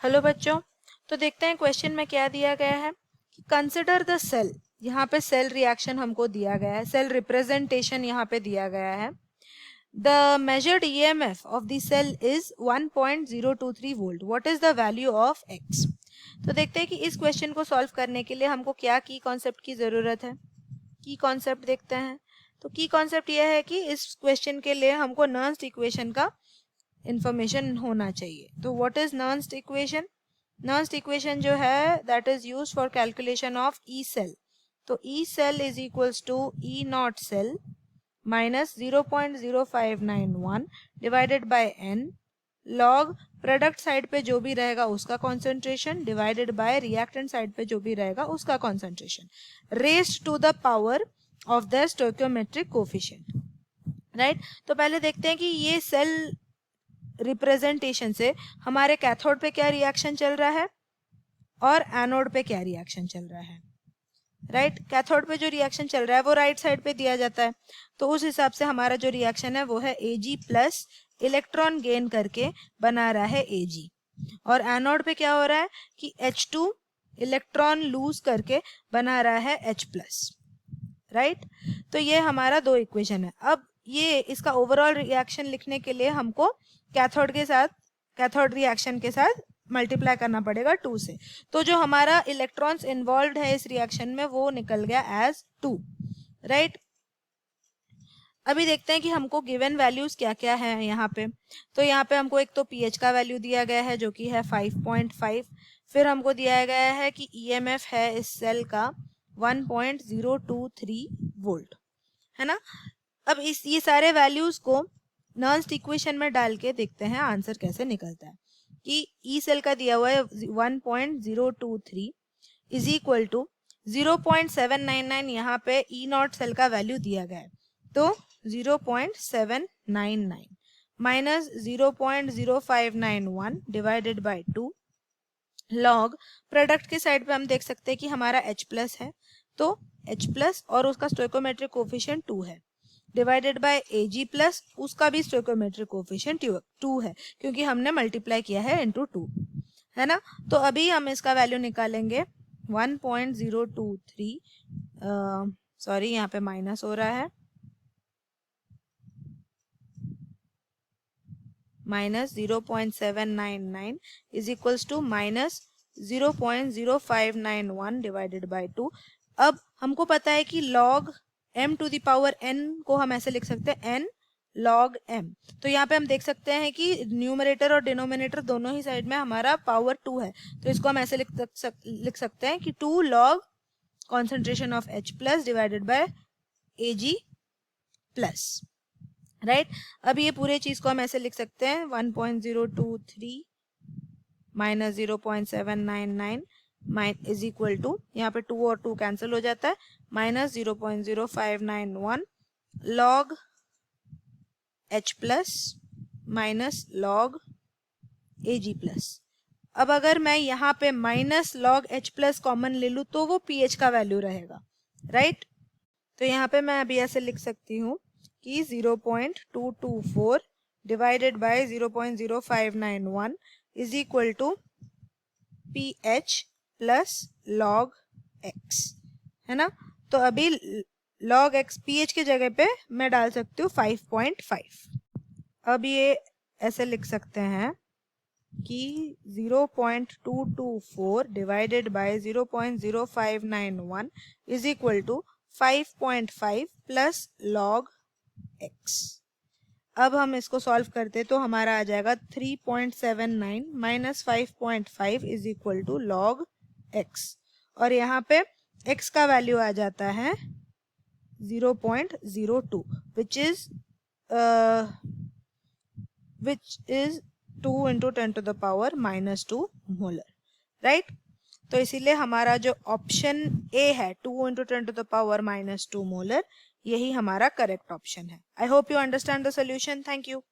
Hello बच्चों, तो देखते हैं क्वेश्चन में क्या दिया गया है कि कंसिडर द सेल। यहाँ पे सेल रिएक्शन हमको दिया गया है, सेल रिप्रेजेंटेशन यहाँ पे दिया गया है। The measured EMF of the cell is 1.023 volt. What is the value of X. तो देखते हैं कि इस क्वेश्चन को सॉल्व करने के लिए हमको क्या की कॉन्सेप्ट की जरूरत है। की कॉन्सेप्ट देखते हैं। तो की कॉन्सेप्ट यह है कि इस क्वेश्चन के लिए हमको नर्न्स्ट इक्वेशन का इंफॉर्मेशन होना चाहिए। तो what is Nernst equation. Nernst equation जो है that is used for calculation of E cell. तो E cell is equals to E not cell minus 0.0591 divided by n log product side पे जो भी रहेगा उसका concentration divided by reactant side पे जो भी रहेगा उसका concentration raised to the power of the stoichiometric coefficient. Right, तो पहले देखते हैं कि ये सेल रिप्रेजेंटेशन से हमारे कैथोड पे क्या रिएक्शन चल रहा है और एनोड पे क्या रिएक्शन चल रहा है। राइट, कैथोड पे जो रिएक्शन चल रहा है वो राइट साइड पे दिया जाता है, तो उस हिसाब से हमारा जो रिएक्शन है वो है Ag प्लस इलेक्ट्रॉन गेन करके बना रहा है Ag। और एनोड पे क्या हो रहा है कि H2 इलेक्ट्रॉन लूज करके बना रहा है H प्लस। राइट, तो ये हमारा दो इक्वेशन है। अब ये इसका ओवरऑल रिएक्शन लिखने के लिए हमको कैथोड के साथ कैथोड रिएक्शन के साथ मल्टीप्लाई करना पड़ेगा 2 से। तो जो हमारा इलेक्ट्रॉन्स इन्वॉल्व है इस रिएक्शन में वो निकल गया एज 2। राइट, अभी देखते हैं कि हमको गिवन वैल्यूज क्या क्या है यहाँ पे। तो यहाँ पे हमको एक तो पीएच का वैल्यू दिया गया है जो कि है 5.5। फिर हमको दिया गया है कि ईएमएफ है इस सेल का 1.023 वोल्ट, है ना। अब इस ये सारे वैल्यूज को नर्न्स्ट इक्वेशन में डाल के देखते हैं आंसर कैसे निकलता है। कि ई सेल का दिया हुआ है 1.023 इज इक्वल टू 0.799। यहाँ पे ई नॉट सेल का वैल्यू दिया गया है, तो 0.799 minus 0.0591 divided by 2 log product के साइड पे हम देख सकते हैं कि हमारा H प्लस है, तो H प्लस और उसका स्टोइकोमेट्रिक कोफिशिएंट 2 है डिवाइडेड बाय Ag प्लस उसका भी स्टोइकोमेट्रिक कोफिशिएंट 2 है क्योंकि हमने मल्टीप्लाई किया है इनटू 2, है ना। तो अभी हम इसका वैल्यू निकालेंगे 1.023 सॉरी यहाँ पे माइनस हो रहा है, minus 0.799 is equals to minus 0.0591 divided by 2। अब हमको पता है कि log m to the power n को हम ऐसे लिख सकते हैं n log m। तो यहाँ पे हम देख सकते हैं कि न्यूमरेटर और डिनोमिनेटर दोनों ही साइड में हमारा पावर 2 है, तो इसको हम ऐसे लिख सकते हैं कि 2 log concentration of H plus divided by Ag plus. Right, अब ये पूरे चीज को हम ऐसे लिख सकते हैं 1.023 माइनस 0.799 इज इक्वल टू, यहाँ पे 2 और 2 कैंसिल हो जाता है, minus 0.0591 log H plus minus log Ag plus. अब अगर मैं यहाँ पे minus log H plus common ले लूँ तो वो pH का वैल्यू रहेगा। राइट, तो यहाँ पे मैं अभी ऐसे लिख सकती हूँ कि 0.224 divided by 0.0591 is equal to pH plus log x, है ना। तो अभी log x pH की जगह पे मैं डाल सकती हूँ 5.5। अब ये ऐसे लिख सकते हैं कि 0.224 divided by 0.0591 is equal to 5.5 plus log x। अब हम इसको सॉल्व करते तो हमारा आ जाएगा 3.79 minus 5.5 is equal to log x, और यहाँ पे x का वैल्यू आ जाता है 0.02 which is 2 into 10 to the power minus 2 molar. Right, तो इसीलिए हमारा जो ऑप्शन ए है 2 into 10 to the power minus 2 molar, यही हमारा करेक्ट ऑप्शन है। I hope you understand the solution. Thank you.